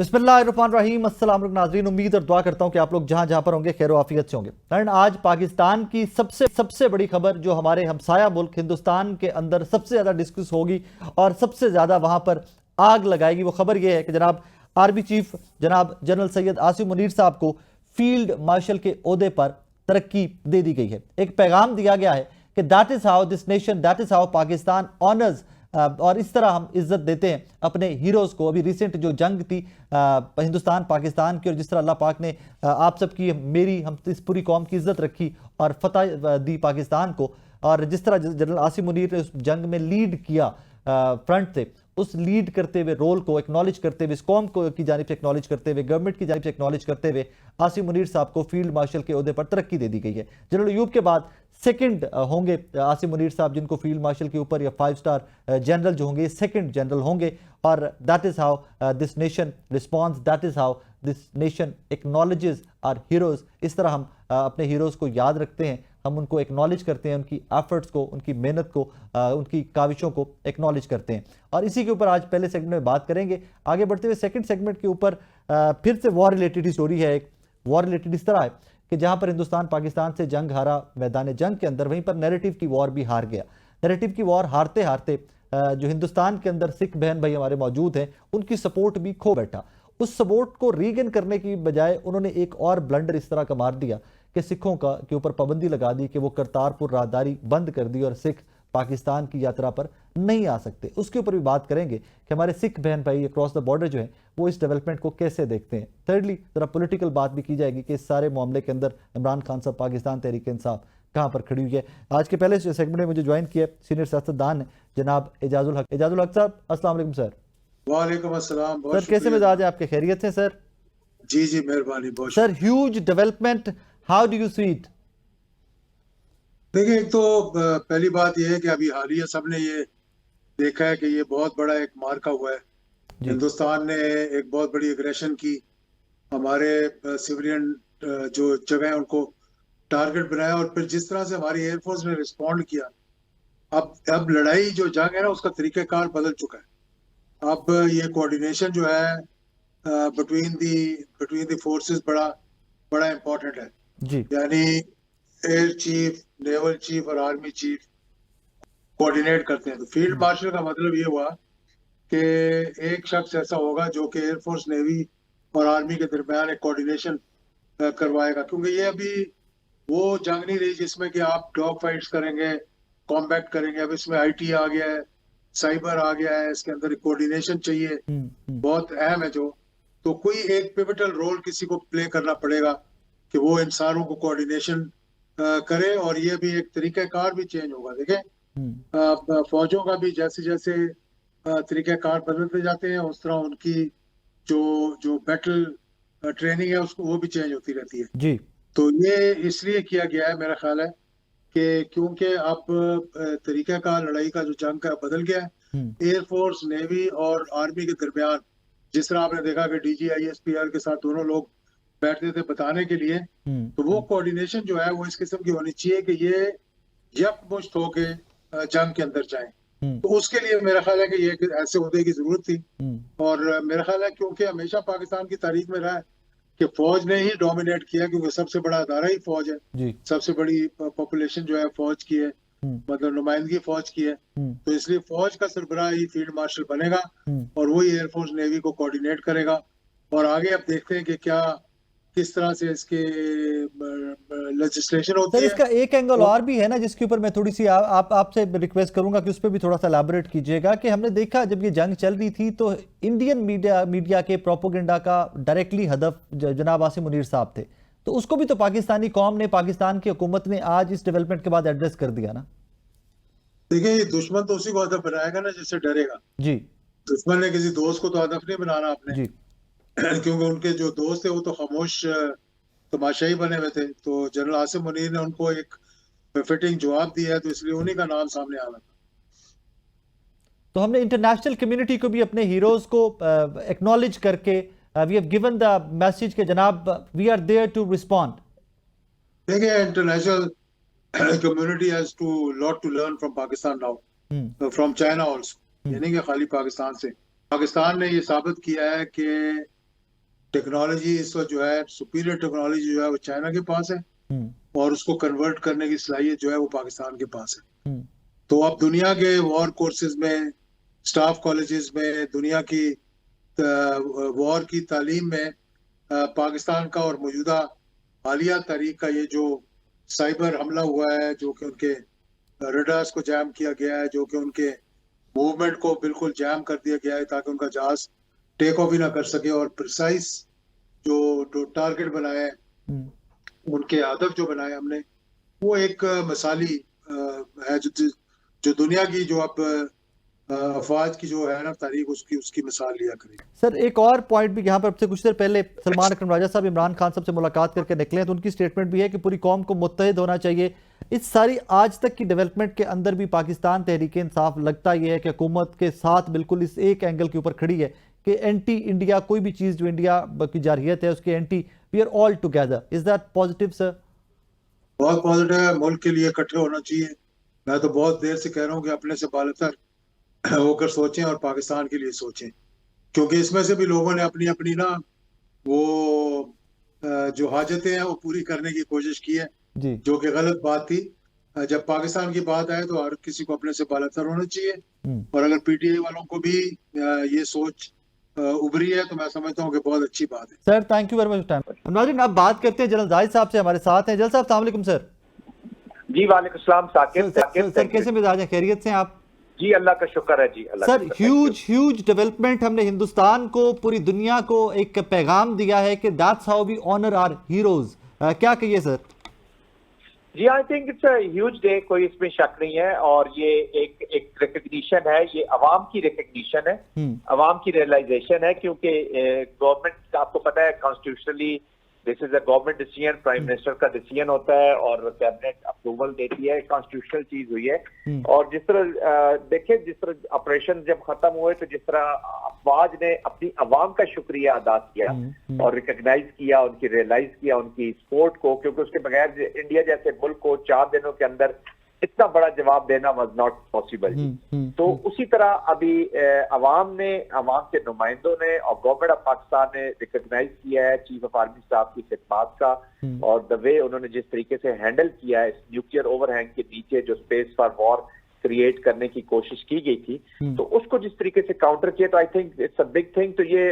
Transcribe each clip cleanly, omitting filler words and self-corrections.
बिस्मिल्लाहिर्रहमानिर्रहीम। अस्सलाम वालेकुम नाज़रीन, उम्मीद और दुआ करता हूँ कि आप लोग जहाँ जहाँ पर होंगे खैर आफियत से होंगे। कारण आज पाकिस्तान की सबसे बड़ी खबर जो हमारे हमसाया मुल्क हिंदुस्तान के अंदर सबसे ज़्यादा डिस्कस होगी और सबसे ज़्यादा वहाँ पर आग लगाएगी, वो खबर ये है कि जनाब आर्मी चीफ जनाब जनरल सैयद आसिम मुनीर साहब को फील्ड मार्शल के ओहदे पर तरक्की दे दी गई है। एक पैगाम दिया गया है कि that is how this nation, that is how Pakistan honours, और इस तरह हम इज्जत देते हैं अपने हीरोज़ को। अभी रिसेंट जो जंग थी हिंदुस्तान पाकिस्तान की, और जिस तरह अल्लाह पाक ने आप सबकी मेरी हम इस पूरी कौम की इज्जत रखी और फतह दी पाकिस्तान को, और जिस तरह जनरल आसिम मुनीर ने उस जंग में लीड किया फ्रंट से, उस लीड करते हुए रोल को एक्नॉलेज करते हुए, इस कौम को की जानिब से एक्नॉलेज करते हुए, गवर्नमेंट की जानिब से एक्नॉलेज करते हुए आसिम मुनीर साहब को फील्ड मार्शल के ओहदे पर तरक्की दे दी गई है। जनरल अयूब के बाद सेकंड होंगे आसिम मुनीर साहब, जिनको फील्ड मार्शल के ऊपर या 5 स्टार जनरल जो होंगे सेकंड जनरल होंगे। और that is how this nation response, that is how this nation acknowledges our heroes. इस तरह हम अपने हीरोज़ को याद रखते हैं, हम उनको एक्नॉलेज करते हैं, उनकी एफर्ट्स को, उनकी मेहनत को, उनकी काविशों को एक्नॉलेज करते हैं। और इसी के ऊपर आज पहले सेगमेंट में बात करेंगे। आगे बढ़ते हुए सेकंड सेगमेंट के ऊपर फिर से वॉर रिलेटेड ही स्टोरी है। एक वॉर रिलेटेड इस तरह है कि जहां पर हिंदुस्तान पाकिस्तान से जंग हारा मैदान जंग के अंदर, वहीं पर नैरेटिव की वॉर भी हार गया। नैरेटिव की वॉर हारते हारते जो हिंदुस्तान के अंदर सिख बहन भाई हमारे मौजूद हैं, उनकी सपोर्ट भी खो बैठा। उस सपोर्ट को रीगेन करने की बजाय उन्होंने एक और ब्लंडर इस तरह का मार दिया कि सिखों का के ऊपर पाबंदी लगा दी कि वो करतारपुर राहदारी बंद कर दी और सिख पाकिस्तान की यात्रा पर नहीं आ सकते। उसके ऊपर भी बात करेंगे कि हमारे सिख बहन भाई अक्रॉस द बॉर्डर जो हैं वो इस डेवलपमेंट को कैसे देखते हैं। थर्डली जरा पॉलिटिकल बात भी की जाएगी कि इस सारे मामले के अंदर इमरान खान साहब, पाकिस्तान तहरीक इंसाफ कहाँ पर खड़ी हुई है। आज के पहले सेगमेंट में मुझे ज्वाइन किया सीनियर सियासतदान जनाब एजाजुल हक। एजाजुल हक साहब, अस्सलाम वालेकुम सर। वालेकुम अस्सलाम। सर कैसे मिजाज है आपके, खैरियत है सर? जी जी मेहरबानी। बहुत sir huge development, how do you see it? देखिए, एक तो पहली बात यह है कि अभी हालिया सबने ये देखा है कि ये बहुत बड़ा एक मार्का हुआ है। हिंदुस्तान ने एक बहुत बड़ी एग्रेशन की, हमारे सिविलियन जो जगह है उनको टारगेट बनाया, और फिर जिस तरह से हमारी एयरफोर्स ने रिस्पॉन्ड किया, अब लड़ाई जो जंग है ना उसका तरीक़ाकार बदल चुका है। अब ये कोऑर्डिनेशन जो है बिटवीन द फोर्सेस बड़ा इम्पोर्टेंट है। यानी एयर चीफ, नेवल चीफ और आर्मी चीफ कोऑर्डिनेट करते हैं। तो फील्ड मार्शल का मतलब ये हुआ कि एक शख्स ऐसा होगा जो कि एयरफोर्स, नेवी और आर्मी के दरमियान एक कोऑर्डिनेशन करवाएगा, क्योंकि ये अभी वो जंग नहीं रही जिसमें कि आप डॉग फाइट्स करेंगे, कॉम्बैट करेंगे। अब इसमें आईटी आ गया है, साइबर आ गया है, इसके अंदर कोऑर्डिनेशन चाहिए, बहुत अहम है जो। तो कोई एक पिवटल रोल किसी को प्ले करना पड़ेगा कि वो इंसानों को कोऑर्डिनेशन करे, और ये भी एक तरीक़ाकार भी चेंज होगा। देखें, फौजों का भी जैसे जैसे तरीक़ाकार बदलते जाते हैं उस तरह उनकी जो बैटल ट्रेनिंग है उसको वो भी चेंज होती रहती है जी। तो ये इसलिए किया गया है मेरा ख्याल है कि क्योंकि अब तरीक़ाकार लड़ाई का जो जंग का बदल गया है। एयरफोर्स, नेवी और आर्मी के दरमियान जिस तरह आपने देखा कि DG-ISPR के साथ दोनों लोग बैठते थे बताने के लिए, तो वो कोऑर्डिनेशन जो है वो इस किस्म की होनी चाहिए कि ये यकमुश्त होके जंग के अंदर जाएं। तो उसके लिए मेरा ख्याल है कि ये ऐसे ओहदे की जरूरत थी। और मेरा ख्याल है क्योंकि हमेशा पाकिस्तान की तारीख में रहा है कि फौज ने ही डोमिनेट किया, क्योंकि सबसे बड़ा अदारा ही फौज है। सबसे बड़ी पॉपुलेशन जो है फौज की है, मतलब नुमाइंदगी फौज की है। तो इसलिए फौज का सरबराह ही फील्ड मार्शल बनेगा और वही एयरफोर्स, नेवी को कोऑर्डिनेट करेगा। और आगे अब देखते हैं कि किस तरह से इसके लेजिस्लेशन होती है। सर इसका एक एंगल और भी है ना, जिसके ऊपर मैं थोड़ी सी आपसे रिक्वेस्ट करूंगा कि उस पर भी थोड़ा सा एलैबोरेट कीजिएगा कि हमने देखा जब ये जंग चल रही थी तो इंडियन मीडिया के प्रोपोगेंडा का डायरेक्टली हदफ जनाब आसिम मुनीर साहब थे। तो उसको भी तो पाकिस्तानी कौम ने, पाकिस्तान की हुकूमत ने आज इस डेवलपमेंट के बाद एड्रेस कर दिया ना। देखिए, ये दुश्मन तो उसी को हदफ बनाएगा ना जिससे डरेगा जी। दुश्मन ने किसी दोस्त को तो हदफ नहीं बनाना आपने जी। क्योंकि उनके जो दोस्त थे वो तो खामोश तमाशाई बने हुए थे। तो जनरल आसिम मुनीर ने उनको एक फिटिंग जवाब दिया है, तो इसलिए उन्हीं का नाम सामने आ रहा था। तो हमने इंटरनेशनल कम्युनिटी को भी अपने हीरोज को एक्नॉलेज करके we have given the message के जनाब we are there to respond. देखिए, international community has too lot to learn from Pakistan now, from China also, यानी कि खाली पाकिस्तान से। पाकिस्तान ने ये साबित किया है कि टेक्नोलॉजी इस वक्त जो है, सुपीरियर टेक्नोलॉजी जो है वो चाइना के पास है, और उसको कन्वर्ट करने की सलाहियत जो है वो पाकिस्तान के पास है। तो अब दुनिया के वॉर कोर्सेज में, स्टाफ कॉलेजेस में, दुनिया की वॉर की तालीम में पाकिस्तान का और मौजूदा हालिया तारीख का ये जो साइबर हमला हुआ है, जो कि उनके रडार्स को जैम किया गया है, जो कि उनके मूवमेंट को बिल्कुल जैम कर दिया गया है ताकि उनका जहाज टेक ऑफ ही ना कर सके, और प्रिसाइज जो टारगेट बनाए हैं, उनके हदफ जो बनाए हमने, वो एक मिसाली है जो दुनिया की जो अब अफवाज की जो है ना तारीख, उसकी मिसाल लिया करें। सर एक और पॉइंट भी यहाँ पर, आपसे कुछ देर पहले सलमान अकरम राजा साहब इमरान खान साहब से मुलाकात करके निकले, तो उनकी स्टेटमेंट भी है कि पूरी कौम को मुत्तहिद होना चाहिए। इस सारी आज तक की डेवलपमेंट के अंदर भी पाकिस्तान तहरीक इंसाफ लगता यह है कि हुकूमत के साथ बिल्कुल इस एक एंगल के ऊपर खड़ी है कि एंटी इंडिया कोई भी चीज़ जो इंडिया की जारहियत है उसके anti, we are all together. Is that positive sir? बहुत पॉजिटिव है, मुल्क के लिए इकट्ठे होना चाहिए। मैं तो बहुत देर से कह रहा हूँ कि अपने से बालतर होकर सोचें और पाकिस्तान के लिए सोचें, क्योंकि इसमें से भी लोगों ने अपनी अपनी ना वो जो हाजतें हैं वो पूरी करने की कोशिश की है, जो कि गलत बात थी। जब पाकिस्तान की बात आए तो हर किसी को अपने से बालतर होना चाहिए, और अगर पीटीआई वालों को भी ये सोच उभरी है तो मैं समझता हूँ कि बहुत अच्छी बात है। Sir thank you very much time. नाज़रीन अब बात करते हैं जनरल जाहिद साहब से, हमारे साथ हैं। जनरल साहब अस्सलाम वालेकुम। सर जी वालेकुम सलाम। सर कैसे मिजाज हैं, खैरियत से हैं आप? जी अल्लाह का शुक्र है जी। सर ह्यूज डेवलपमेंट, हमने हिंदुस्तान को, पूरी दुनिया को एक पैगाम दिया है कि that's how we honour our heroes, क्या कहिए सर? जी I think it's a huge day, कोई इसमें शक नहीं है, और ये एक रिकग्निशन है, ये अवाम की रिकग्निशन है, अवाम की रियलाइजेशन है, क्योंकि गवर्नमेंट आपको पता है constitutionally this is a government decision, prime minister का डिसीजन होता है और कैबिनेट अप्रूवल देती है, कॉन्स्टिट्यूशनल चीज हुई है। और जिस तरह देखिए, जिस तरह ऑपरेशन जब खत्म हुए तो जिस तरह अफवाज ने अपनी अवाम का शुक्रिया अदा किया और रिकग्नाइज किया, उनकी रियलाइज किया उनकी सपोर्ट को, क्योंकि उसके बगैर इंडिया जैसे मुल्क को 4 दिनों के अंदर इतना बड़ा जवाब देना वाज नॉट पॉसिबल। तो उसी तरह अभी अवाम ने, अवाम के नुमाइंदों ने और गवर्नमेंट ऑफ पाकिस्तान ने रिकग्नाइज किया है चीफ ऑफ आर्मी स्टाफ की खिदमत का, और द वे उन्होंने जिस तरीके से हैंडल किया है इस न्यूक्लियर ओवरहैंग के नीचे जो स्पेस फॉर वॉर क्रिएट करने की कोशिश की गई थी, तो उसको जिस तरीके से काउंटर किया, तो आई think it's a big thing. तो ये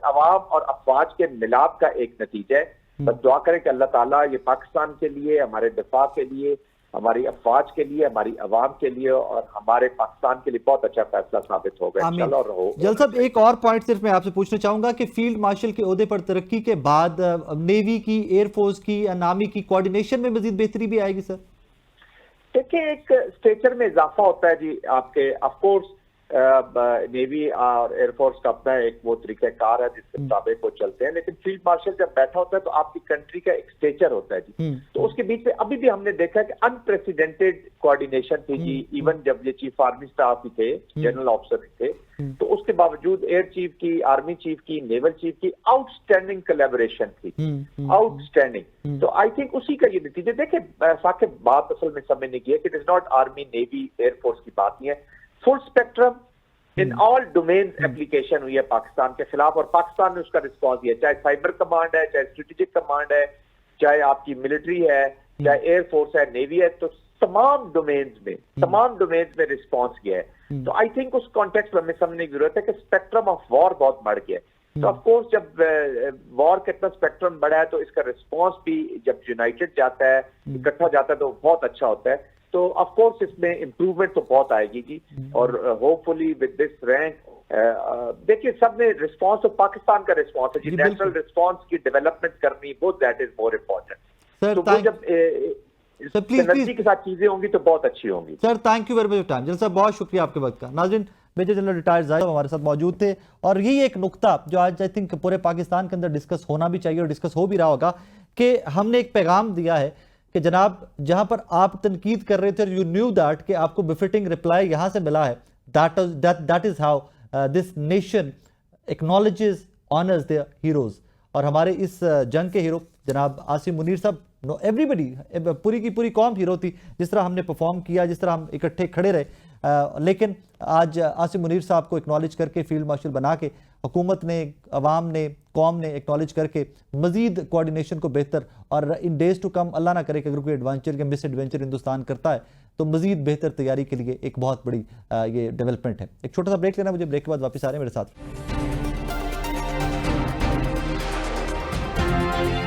अवाम और अफवाज के मिलाप का एक नतीजा है। बस दुआ करें कि अल्लाह ताला ये पाकिस्तान के लिए, हमारे दिफा के लिए, हमारी अफवाज के लिए, हमारी अवाम के लिए और हमारे पाकिस्तान के लिए बहुत अच्छा फैसला साबित होगा इंशाल्लाह। और जल साहब एक और पॉइंट सिर्फ मैं आपसे पूछना चाहूंगा कि फील्ड मार्शल के ओहदे पर तरक्की के बाद नेवी की, एयरफोर्स की, आर्मी की कोऑर्डिनेशन में मजीद बेहतरी भी आएगी सर? देखिए, एक स्टेचर में इजाफा होता है जी आपके, ऑफकोर्स नेवी और एयरफोर्स का अपना एक वो तरीकाकार है जिसके मुताबिक वो चलते हैं, लेकिन फील्ड मार्शल जब बैठा होता है तो आपकी कंट्री का एक स्टेचर होता है जी। तो उसके बीच में अभी भी हमने देखा कि अनप्रेसिडेंटेड कोऑर्डिनेशन थी जी। इवन जब ये चीफ आर्मी स्टाफ ही थे, जनरल ऑफिसर थे, तो उसके बावजूद एयर चीफ की, आर्मी चीफ की, नेवल चीफ की आउटस्टैंडिंग कोलैबोरेशन थी, आउटस्टैंडिंग। तो आई थिंक उसी का ये नतीजा। देखिए साकिब, बात असल में समझने की है कि it is not army, navy, air force की बात नहीं है, full spectrum in all domains application हुई है पाकिस्तान के खिलाफ, और पाकिस्तान ने उसका रिस्पॉन्स दिया, चाहे साइबर कमांड है, चाहे स्ट्रेटेजिक कमांड है, चाहे आपकी मिलिट्री है, चाहे एयरफोर्स है, नेवी है, तो तमाम डोमेन्स में रिस्पॉन्स किया है। तो आई थिंक उस कॉन्टेक्स्ट में हमें समझने की जरूरत है कि स्पेक्ट्रम ऑफ वॉर बहुत बढ़ गया है। तो ऑफकोर्स जब वॉर का इतना स्पेक्ट्रम बढ़ा है तो इसका रिस्पॉन्स भी जब यूनाइटेड जाता है, इकट्ठा जाता है, तो बहुत अच्छा होता है। तो ऑफ कोर्स इसमें इम्प्रूवमेंट तो बहुत आएगी जी, और होपफुली विद दिस रैंक देखिए सब ने रिस्पांस, तो पाकिस्तान का रिस्पांस है जी, नेशनल रिस्पांस की डेवलपमेंट करनी, वो दैट इज मोर इम्पोर्टेंट। तो वो जब एनर्जी के साथ चीजें होंगी तो बहुत अच्छी होंगी। Sir thank you very much time. General साहब बहुत शुक्रिया आपके वक्त का। नाज़रीन, मेजर जनरल रिटायर्ड जाहिद हमारे साथ मौजूद थे, और यही एक नुक्ता जो आज आई थिंक पूरे पाकिस्तान के अंदर डिस्कस होना भी चाहिए और डिस्कस हो भी रहा होगा, कि हमने एक पैगाम दिया है कि जनाब जहां पर आप तनकीद कर रहे थे, यू न्यू दैट कि आपको बिफिटिंग रिप्लाई यहां से मिला है, that is how this nation acknowledges, honours their heroes. और हमारे इस जंग के हीरो जनाब आसिम मुनीर साहब, नो एवरीबडी, पूरी की पूरी कौम हीरो थी, जिस तरह हमने परफॉर्म किया, जिस तरह हम इकट्ठे खड़े रहे। लेकिन आज आसिम मुनीर साहब को एक्नॉलेज करके, फील्ड मार्शल बना के हुकूमत ने, अवाम ने, कौम ने एक्नॉलेज करके मजीद कोऑर्डिनेशन को बेहतर, और इन डेज टू कम अल्लाह ना करे कि अगर कोई एडवेंचर या मिस एडवेंचर हिंदुस्तान करता है तो मजीद बेहतर तैयारी के लिए एक बहुत बड़ी ये डेवलपमेंट है। एक छोटा सा ब्रेक लेना, मुझे ब्रेक के बाद वापस आ रहे हैं मेरे साथ।